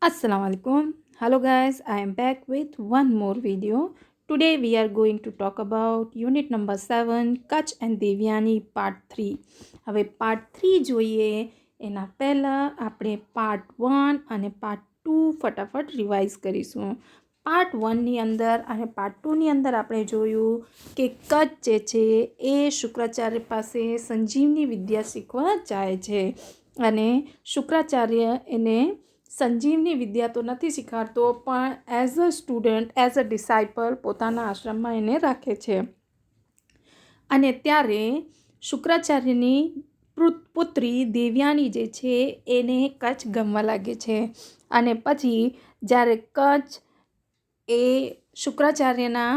Assalamu alaikum. Hello guys, I am back with one more video. Today we are going to talk about unit number 7 Kach and Devyani part 3. હવે part 3 જોઈએ એના પહેલાં આપણે part 1 અને part 2 ફટાફટ revise કરીશું. Part 1ની અંદર અને પાર્ટ 2ની અંદર આપણે જોયું કે કચ્છ જે છે એ શુક્રાચાર્ય પાસે સંજીવની વિદ્યા શીખવા જાય છે અને શુક્રાચાર્ય એને સંજીવની વિદ્યા તો નથી શીખવાડતો પણ as a student as a disciple પોતાના આશ્રમમાં એને રાખે છે અને ત્યારે શુક્રાચાર્યની પુત્રી દેવ્યાની જે છે એને કચ્છ ગમવા લાગે છે અને પછી જ્યારે કચ્છ એ શુક્રાચાર્યના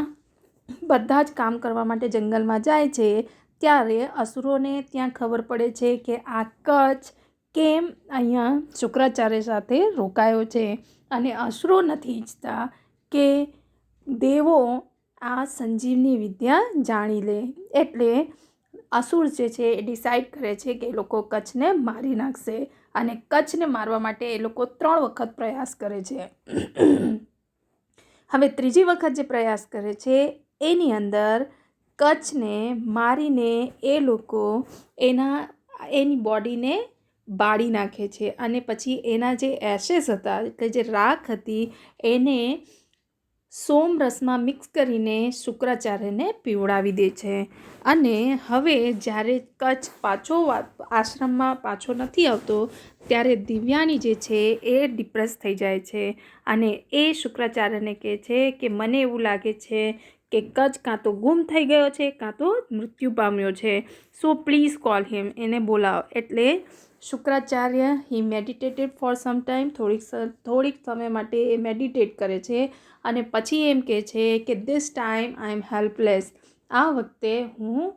બધા જ કામ કરવા માટે જંગલમાં જાય છે ત્યારે અસુરોને ત્યાં ખબર પડે છે કે આ કચ્છ કેમ અહીંયા શુક્રાચાર્ય સાથે રોકાયો છે અને અસુરો નથી ઈચ્છતા કે દેવો આ સંજીવની વિદ્યા જાણી લે એટલે અસુર જે છે એ ડિસાઈડ કરે છે કે એ લોકો કચ્છને મારી નાખશે અને કચ્છને મારવા માટે એ લોકો 3 વખત પ્રયાસ કરે છે. હવે ત્રીજી વખત જે પ્રયાસ કરે છે એની અંદર કચ્છને મારીને એ લોકો એની બોડીને બાળી નાખે છે અને પછી એના જે એશેસ હતા એટલે જે રાખ હતી એને સોમરસમાં મિક્સ કરીને શુક્રાચાર્યને પીવડાવી દે છે અને હવે જ્યારે કચ્છ પાછો આશ્રમમાં પાછો નથી આવતો ત્યારે દિવ્યાની જે છે એ ડિપ્રેસ થઈ જાય છે અને એ શુક્રાચાર્યને કહે છે કે મને એવું લાગે છે કે કચ્છ કાં તો ગુમ થઈ ગયો છે કાં તો મૃત્યુ પામ્યો છે, સો પ્લીઝ કોલ હિમ, એને બોલાવો. એટલે શુક્રાચાર્ય હી મેડિટેટેડ ફોર સમ ટાઈમ, થોડીક સમય માટે એ મેડિટેટ કરે છે અને પછી એમ કહે છે કે this time I am helpless, આ વખતે હું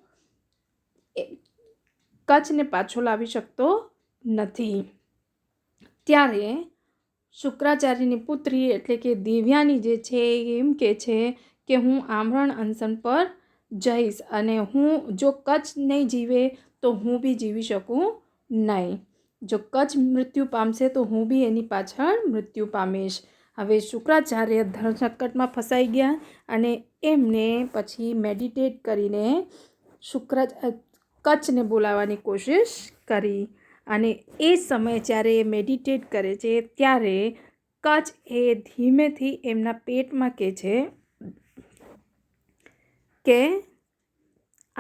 કચ્છને પાછો લાવી શકતો નથી. ત્યારે શુક્રાચાર્યની પુત્રી એટલે કે દિવ્યાની જે છે એમ કહે છે કે હું આમરણ અનશન પર જઈશ અને હું જો કચ્છ નહીં જીવે તો હું બી જીવી શકું નહીં. જો કચ્છ મૃત્યુ પામશે તો હું બી એની પાછળ મૃત્યુ પામીશ. હવે શુક્રાચાર્ય ધર્મસંકટમાં ફસાઈ ગયા અને એમને પછી મેડિટેટ કરીને કચ્છને બોલાવવાની કોશિશ કરી અને એ સમયે જ્યારે એ મેડિટેટ કરે છે ત્યારે કચ્છ એ ધીમેથી એમના પેટમાં કહે છે કે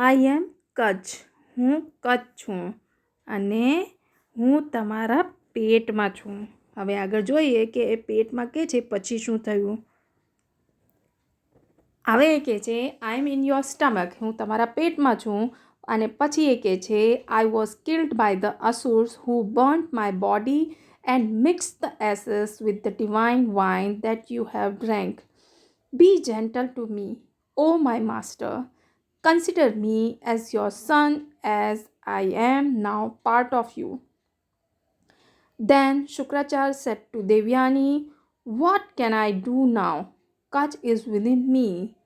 આઈ એમ કચ્છ, હું કચ્છ છું અને હું તમારા પેટમાં છું. હવે આગળ જોઈએ કે એ પેટમાં કહે છે પછી શું થયું. હવે એ કહે છે I am in your stomach, હું તમારા પેટમાં છું અને પછી એ કહે છે I was killed by the asuras who burnt my body and mix the ashes with the divine wine that you have drank. Be gentle to me, O my master. Consider me as your son, as I am now part of you. Then Shukracharya said to Devyani, what can I do now? Kach is within me.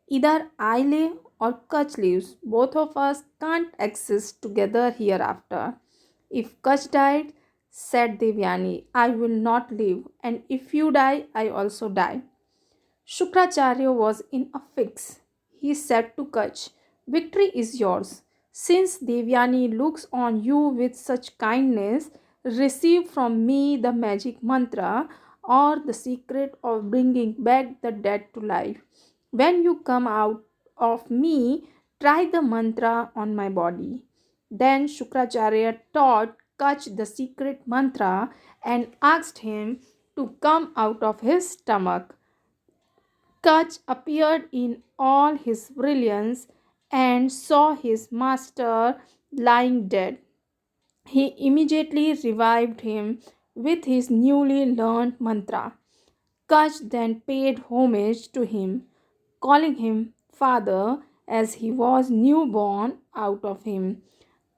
Either I live or Kach lives. Both of us can't exist together hereafter. If Kach died, said Devyani, I will not live, and if you die, I also die. Shukracharya was in a fix. He said to Kach, victory is yours. Since Devyani looks on you with such kindness, receive from me the magic mantra or the secret of bringing back the dead to life. When you come out of me, try the mantra on my body. Then Shukracharya taught Kach the secret mantra and asked him to come out of his stomach. Kach appeared in all his brilliance and saw his master lying dead. He immediately revived him with his newly learned mantra. Kach then paid homage to him, calling him father as he was newborn out of him.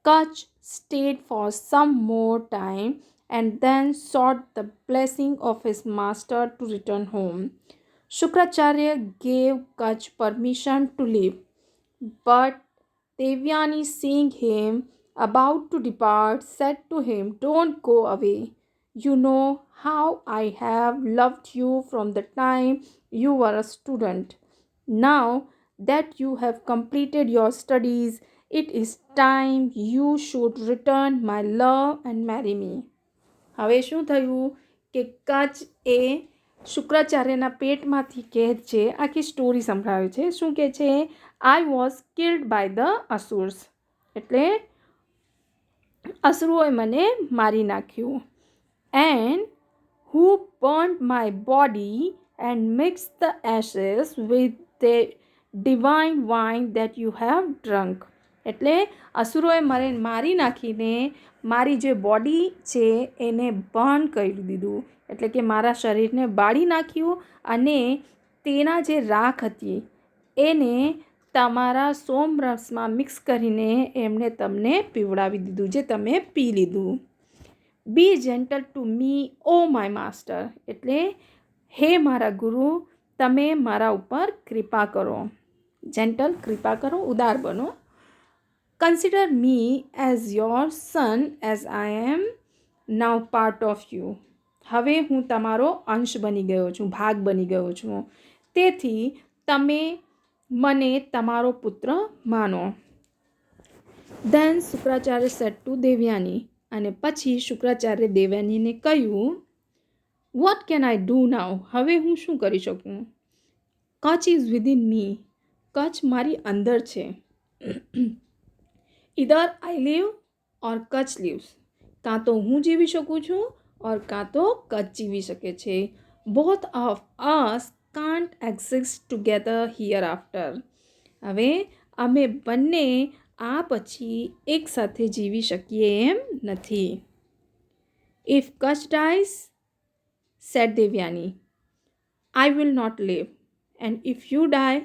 Kach stayed for some more time and then sought the blessing of his master to return home. Shukracharya gave Kach permission to leave, but Devyani, seeing him about to depart, said to him, don't go away. You know how I have loved you from the time you were a student. Now that you have completed your studies, it is time you should return my love and marry me. હવે શું થયું કે કચ્છ એ શુક્રાચાર્યના પેટમાંથી કહે છે, આખી story સંભળાવે છે. શું કહે છે? I was killed by the asuras, એટલે અસુરોએ મને મારી નાખ્યું. And who burnt my body and mixed the ashes with the divine wine that you have drunk. એટલે અસુરોએ મને મારી નાખીને મારી જે બોડી છે એને બર્ન કરી દીધું, એટલે કે મારા શરીરને બાળી નાખ્યું અને તેના જે રાખ હતી એને તમારા સોમરસમાં મિક્સ કરીને એમણે તમને પીવડાવી દીધું, જે તમે પી લીધું. Be gentle to me O my master, એટલે હે મારા ગુરુ તમે મારા ઉપર કૃપા કરો. જેન્ટલ કૃપા કરો, ઉદાર બનો. Consider me as your son as I am now part of you. હવે હું તમારો અંશ બની ગયો છું, ભાગ બની ગયો છું, તેથી તમે મને તમારો પુત્ર માનો. Then Shukracharya said to Devayani, અને પછી શુક્રાચાર્ય દેવયાનીને કહ્યું, what can I do now? હવે હું શું કરી શકું? Kacha is within me, Kacha મારી અંદર છે. Either I leave or Kacha leaves, કાં તો હું જીવી શકું છું ઓર કાં તો કચ્છ જીવી શકે છે. Both of us can't exist together here after. હવે અમે બંને આ પછી એકસાથે જીવી શકીએ એમ નથી. If Kacha dies, said Devayani, I will not leave, and if you die,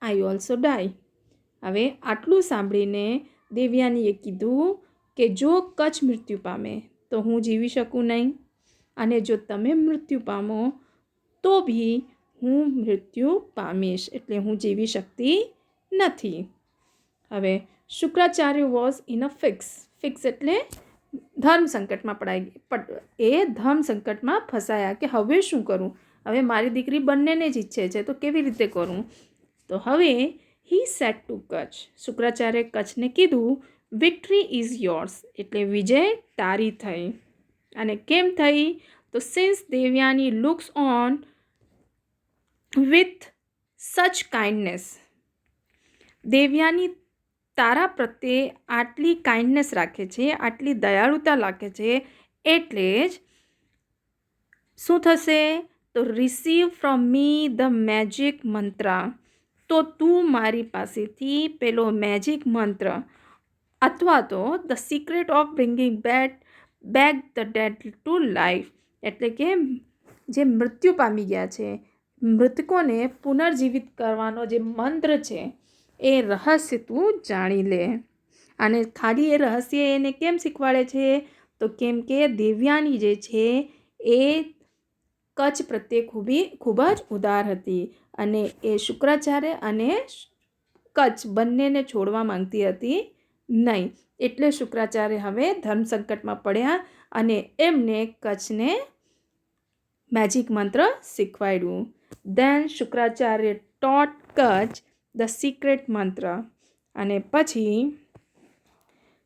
I also die. હવે આટલું સાંભળીને દેવયાનીએ કીધું કે જો કચ્છ મૃત્યુ પામે તો હું જીવી શકું નહીં, અને જો તમે મૃત્યુ પામો તો બી હું મૃત્યુ પામીશ, એટલે હું જીવી શકતી નથી. હવે Shukracharya was in a fix એટલે ધર્મ સંકટમાં એ ધર્મ સંકટમાં ફસાયા કે હવે શું કરું? હવે મારી દીકરી બંનેને જ ઈચ્છે છે તો કેવી રીતે કરું? તો હવે he said to Kutch, Shukracharya કચ્છને કીધું, વિક્ટરી ઇઝ યોર્સ, એટલે વિજય તારી થઈ. અને કેમ થઈ? તો since Devayani looks on with such kindness, Devayani તારા પ્રત્યે આટલી કાઇન્ડનેસ રાખે છે, આટલી દયાળુતા રાખે છે, એટલે જ શું થશે? તો receive from me the magic મંત્ર, તો તું મારી પાસેથી પેલો મેજિક મંત્ર અથવા તો the secret of bringing back the dead to life, એટલે કે જે મૃત્યુ પામી ગયા છે મૃતકોને પુનર્જીવિત કરવાનો જે મંત્ર છે એ રહસ્ય તું જાણી લે. અને ખાલી એ રહસ્ય એને કેમ શીખવાડે છે? તો કેમ કે દેવયાની જે છે એ કચ્છ પ્રત્યે ખૂબ જ ઉદાર હતી, અને એ શુક્રાચાર્ય અને કચ્છ બંનેને છોડવા માંગતી હતી નહીં. એટલે શુક્રાચાર્ય હવે ધર્મ સંકટમાં પડ્યા અને એમને કચ્છને મેજિક મંત્ર શીખવાડ્યું. Then Shukracharya taught Kacha the secret mantra, અને પછી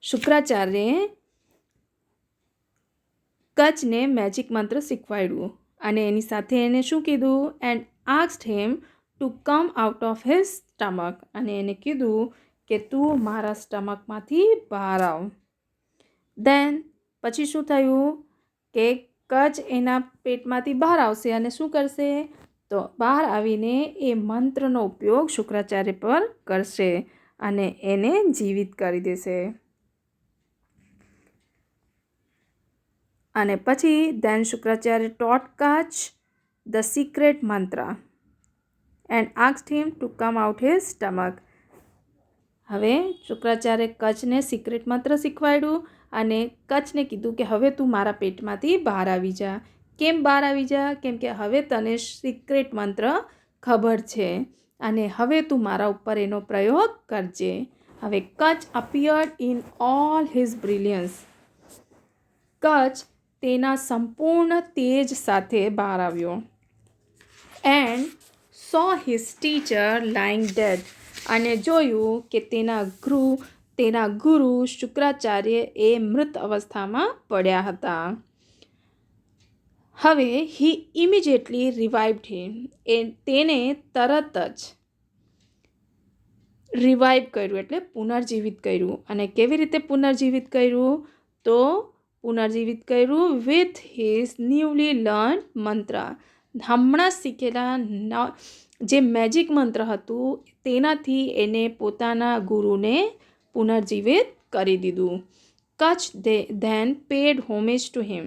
શુક્રાચાર્યે કચ્છને મેજિક મંત્ર શીખવાડ્યું, અને એની સાથે એને શું કીધું? And asked him to come out of his stomach, અને એને કીધું કે તું મારા સ્ટમકમાંથી બહાર આવ. દેન પછી શું થયું કે કચ્છ એના પેટમાંથી બહાર આવશે અને શું કરશે? તો બહાર આવીને એ મંત્રનો ઉપયોગ શુક્રાચાર્ય પર કરશે અને એને જીવિત કરી દેશે. અને પછી then Shukracharya taught Kacha the secret mantra and asked him to come out his stomach. હવે શુક્રાચાર્ય કચ્છને સિક્રેટ મંત્ર શીખવાડ્યું અને કચ્છને કીધું કે હવે તું મારા પેટમાંથી બહાર આવી જા. કેમ બહાર આવી જા? કેમ કે હવે તને સિક્રેટ મંત્ર ખબર છે અને હવે તું મારા ઉપર એનો પ્રયોગ કરજે. હવે Kacha appeared in all his brilliance. Kacha તેના સંપૂર્ણ તેજ સાથે બહાર આવ્યો. And saw his teacher lying dead, અને જોયું કે તેના ગુરુ શુક્રાચાર્ય એ મૃત અવસ્થામાં પડ્યા હતા. હવે હી ઇમિડિયેટલી રિવાઇવ્ડ હિમ, તેને તરત જ રિવાઇવ કર્યું એટલે પુનર્જીવિત કર્યું. અને કેવી રીતે પુનર્જીવિત કર્યું? તો પુનર્જીવિત કર્યું વિથ હિઝ ન્યૂલી લર્ન મંત્ર, હમણાં શીખેલા જે મેજિક મંત્ર હતું તેનાથી એને પોતાના ગુરુને પુનર્જીવિત કરી દીધું. Kacha then paid homage to him,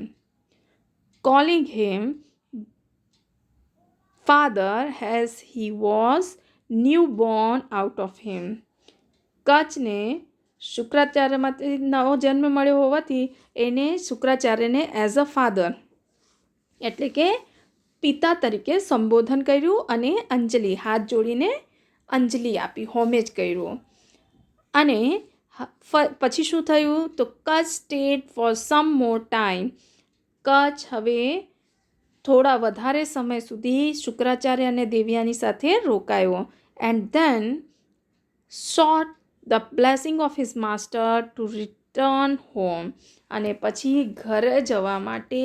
calling him father as he was newborn out of him. કચ્છને શુક્રાચાર્યમાંથી નવો જન્મ મળ્યો હોવાથી એને શુક્રાચાર્યને એઝ અ ફાધર એટલે કે પિતા તરીકે સંબોધન કર્યું અને અંજલિ, હાથ જોડીને અંજલિ આપી, હોમેજ કર્યું. અને પછી શું થયું? તો Kacha stayed for some more time, Kacha હવે થોડા વધારે સમય સુધી શુક્રાચાર્ય અને દેવયાની સાથે રોકાયો. And then sought the blessing of his master to return home, અને પછી ઘરે જવા માટે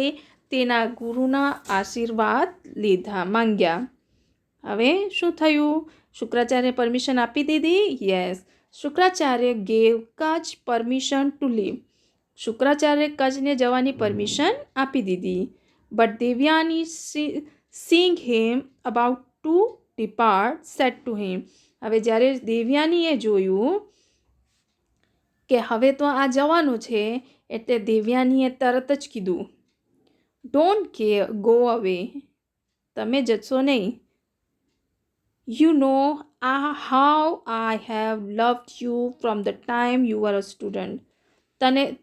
તેના ગુરુના આશીર્વાદ માંગ્યા. હવે શું થયું? શુક્રાચાર્ય પરમિશન આપી દીધી? Yes, Shukracharya gave Kach permission to leave, Shukracharya કચ્છને જવાની પરમિશન આપી દીધી. But Devayani seeing him about to depart said to him, હવે જ્યારે દેવયાનીએ જોયું કે હવે તો આ જવાનું છે એટલે દેવયાનીએ તરત જ કીધું, ડોન્ટ ગો અવે, તમે જશો નહીં. You know how I have loved you from the time you are a student,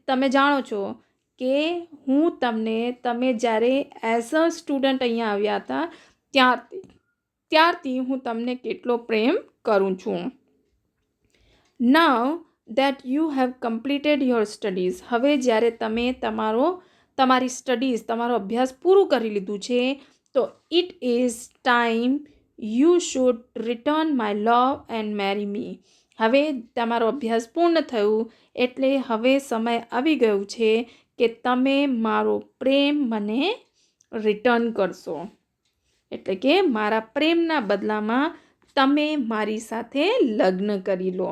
તમે જાણો છો કે હું તમે જ્યારે એઝ અ સ્ટુડન્ટ અહીંયા આવ્યા હતા ત્યારથી હું તમને કેટલો પ્રેમ કરું છું. Now that you have completed your studies, હવે જ્યારે તમે તમારી સ્ટડીઝ, તમારો અભ્યાસ પૂરું કરી લીધું છે, તો it is time you should return my love and marry me, હવે તમારો અભ્યાસ પૂર્ણ થયું એટલે હવે સમય આવી ગયું છે કે તમે મારો પ્રેમ મને રિટર્ન કરશો, એટલે કે મારા પ્રેમના બદલામાં તમે મારી સાથે લગ્ન કરી લો.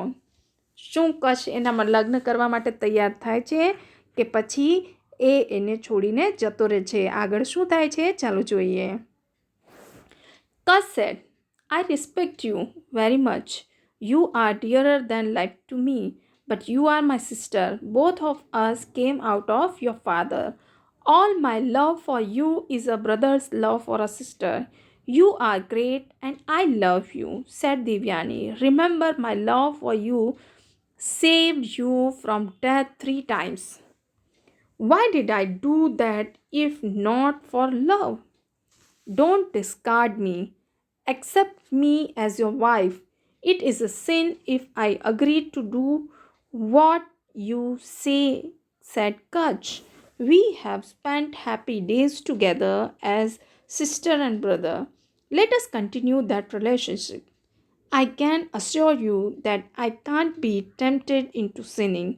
શું કચ્છ એનામાં લગ્ન કરવા માટે તૈયાર થાય છે કે પછી એને છોડીને જતો રહે છે? આગળ શું થાય છે ચાલો જોઈએ. Kutch said, I respect you very much. You are dearer than life to me, but you are my sister. Both of us came out of your father. All my love for you is a brother's love for a sister. You are great and I love you, said Devyani. Remember, my love for you saved you from death 3 times. Why did I do that if not for love? Don't discard me. Accept me as your wife. It is a sin if I agree to do what you say, said Kutch. We have spent happy days together as sister and brother. Let us continue that relationship. I can assure you that I can't be tempted into sinning.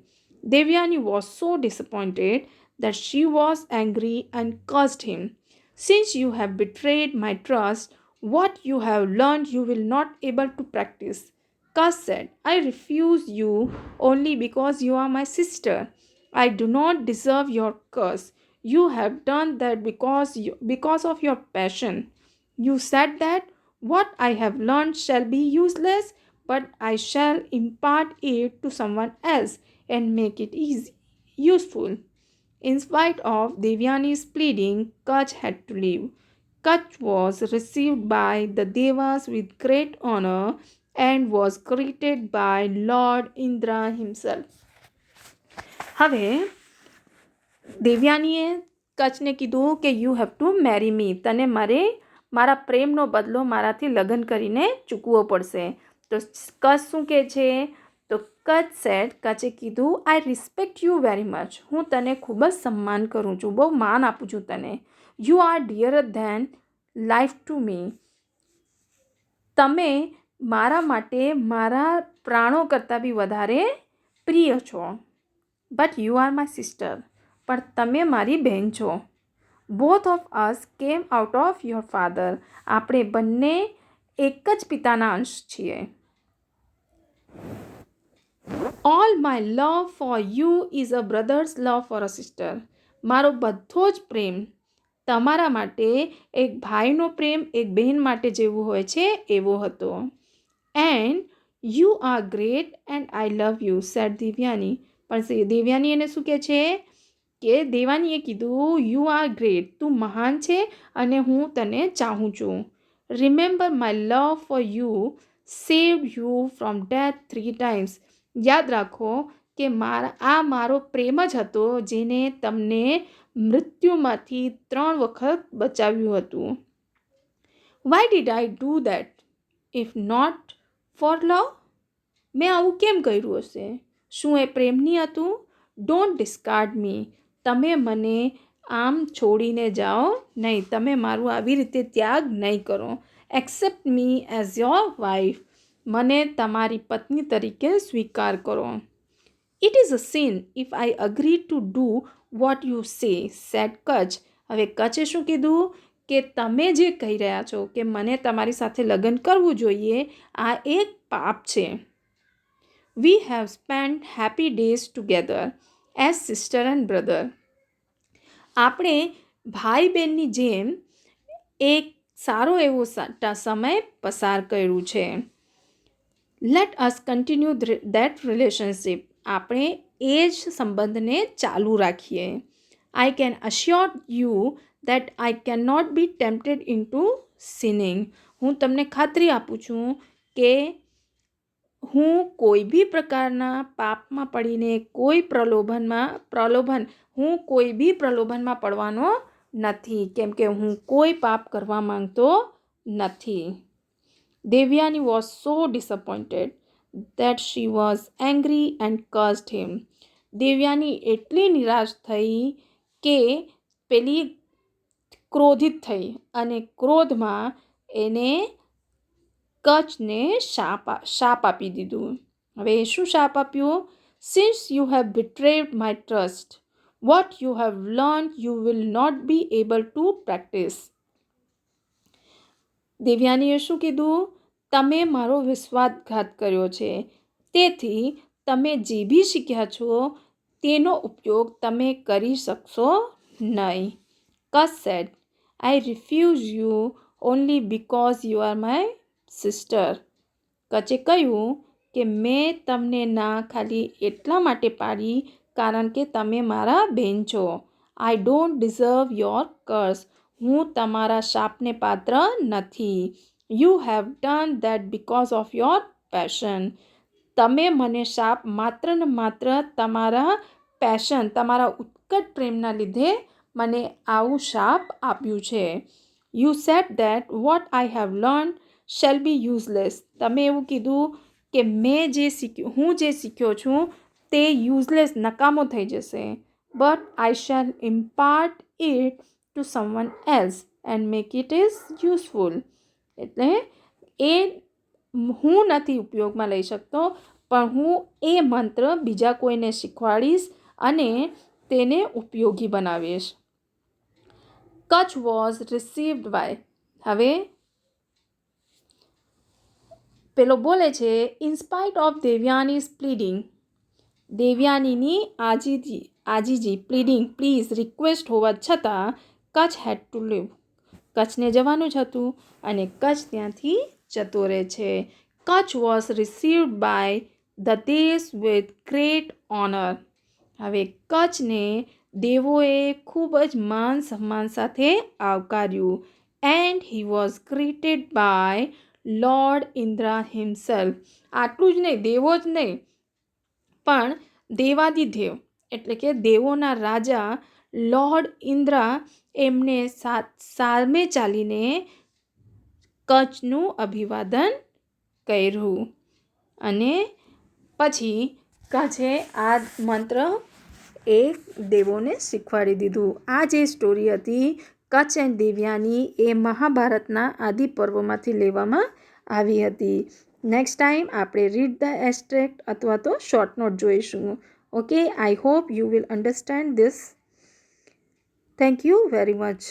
Devyani was so disappointed that she was angry and cursed him. Since you have betrayed my trust, what you have learned you will not able to practice. Kutch said, I refuse you only because you are my sister. I do not deserve your curse. You have done that because of your passion. You said that what I have learned shall be useless, but I shall impart it to someone else and make it useful. In spite of Devyani's pleading, Kutch had to leave. Kutch was received by the Devas with great honor and was greeted by Lord Indra himself. હવે દેવયાનીએ કચ્છને કીધું કે you have to marry મી, તને મારા પ્રેમનો બદલો મારાથી લગ્ન કરીને ચૂકવવો પડશે. તો કચ્છ શું કહે છે? તો કચે કીધું આઈ રિસ્પેક્ટ યુ વેરી મચ, હું તને ખૂબ જ સન્માન કરું છું, બહુ માન આપું છું તને. You are dear than life to me, તમે મારા માટે મારા પ્રાણો કરતાં બી વધારે પ્રિય છો. But you are my sister, પણ તમે મારી બહેન છો. Both of us came out of your father, આપણે બંને એક જ પિતાના અંશ છીએ. All my love for you is a brothers love for a sister, મારો બધો જ પ્રેમ તમારા માટે એક ભાઈનો પ્રેમ એક બહેન માટે જેવું હોય છે એવો હતો. And you are great and I love you sad Devyani, પણ દેવયાની એને શું કહે છે કે દેવાનીએ કીધું યુ આર ગ્રેટ, તું મહાન છે અને હું તને ચાહું છું. Remember my love for you saved you from death 3 times, યાદ રાખો કે મારો પ્રેમ જ હતો જેને તમને મૃત્યુમાંથી 3 વખત બચાવ્યું હતું. Why did I do that if not for love, મેં આવું કેમ કર્યું હશે, શું એ પ્રેમ નહીં હતું? ડોન્ટ ડિસ્કાર્ડ મી, તમે મને આમ છોડીને જાઓ નહીં, તમે મારું આવી રીતે ત્યાગ નહીં કરો. Accept me as your wife, મને તમારી પત્ની તરીકે સ્વીકાર કરો. It is a sin if I agree to do what you say said Kach, હવે કચ્છે શું કીધું કે તમે જે કહી રહ્યા છો કે મને તમારી સાથે લગ્ન કરવું જોઈએ, આ એક પાપ છે. We have spend happy days together as sister and brother, આપણે ભાઈ બહેનની જેમ એક સારો એવો સમય પસાર કર્યું છે. Let us continue that relationship, આપણે એ જ સંબંધને ચાલુ રાખીએ. I can assure you that I can not be tempted into sinning, હું તમને ખાતરી આપું છું કે હું કોઈ બી પ્રકારના પાપમાં પડીને હું કોઈ બી પ્રલોભનમાં પડવાનો નથી, કેમ કે હું કોઈ પાપ કરવા માંગતો નથી. Devyani was so disappointed that she was angry and cursed him, Devyani એટલી નિરાશ થઈ કે પેલી ક્રોધિત થઈ અને ક્રોધમાં એને કચ્છને શાપ આપી દીધું. હવે શું શાપ આપ્યું? Since you have betrayed my trust, what you have learn you will not be able to practise. દેવયાનીએ શું કીધું? તમે મારો વિશ્વાસઘાત કર્યો છે, તેથી તમે જે બી શીખ્યા છો તેનો ઉપયોગ તમે કરી શકશો નહીં. Kacha said I refuse you only because you are my sister, કચ્છે કહ્યું કે મેં તમને ના ખાલી એટલા માટે પાડી કારણ કે તમે મારા બહેન છો. I don't deserve your curse, હું તમારા શાપને પાત્ર નથી. You have done that because of your passion, તમે મને શાપ માત્ર ને માત્ર તમારા પેશન, તમારા ઉત્કટ પ્રેમના લીધે મને આવું શાપ આપ્યું છે. You sad that what I have learn shall be useless, તમે એવું કીધું કે હું જે શીખ્યો છું તે યુઝલેસ નકામો થઈ જશે. But I shell impart it to someone else and make it is useful, એટલે એ હું નથી ઉપયોગમાં લઈ શકતો, પણ હું એ મંત્ર બીજા કોઈને શીખવાડીશ અને તેને ઉપયોગી બનાવીશ. કચ્છ વોઝ રિસીવ્ડ બાય, હવે પેલો બોલે છે ઇન્સ્પાઇટ ઓફ દેવયાનીઝ પ્લીડિંગ, દેવયાનીની આજીજી પ્લીડિંગ પ્લીઝ રિક્વેસ્ટ હોવા છતાં કચ્છ હેડ ટુ લીવ, કચ્છને જવાનું જ હતું અને કચ્છ ત્યાંથી જતો રહે છે. Kacha was received by the દેશ વિથ ગ્રેટ ઓનર, હવે કચ્છને દેવોએ ખૂબ જ માન સન્માન સાથે આવકાર્યું. And he was greeted by lord Indra himself, આટલું જ નહીં, દેવો જ નહીં પણ દેવાદિદેવ એટલે કે દેવોના રાજા લોર્ડ ઇન્દ્રા એમને સામે ચાલીને કચ્છનું અભિવાદન કર્યું અને પછી છે આ મંત્ર એ દેવોને શીખવાડી દીધું. આ જે સ્ટોરી હતી કચ્છ એન્ડ દેવ્યાની એ મહાભારતના આદિ પર્વમાંથી લેવામાં આવી હતી. નેક્સ્ટ ટાઈમ આપણે રીડ ધ એસ્ટ્રેક્ટ અથવા તો શોર્ટ નોટ જોઈશું. Okay, I hope you will understand this. Thank you very much.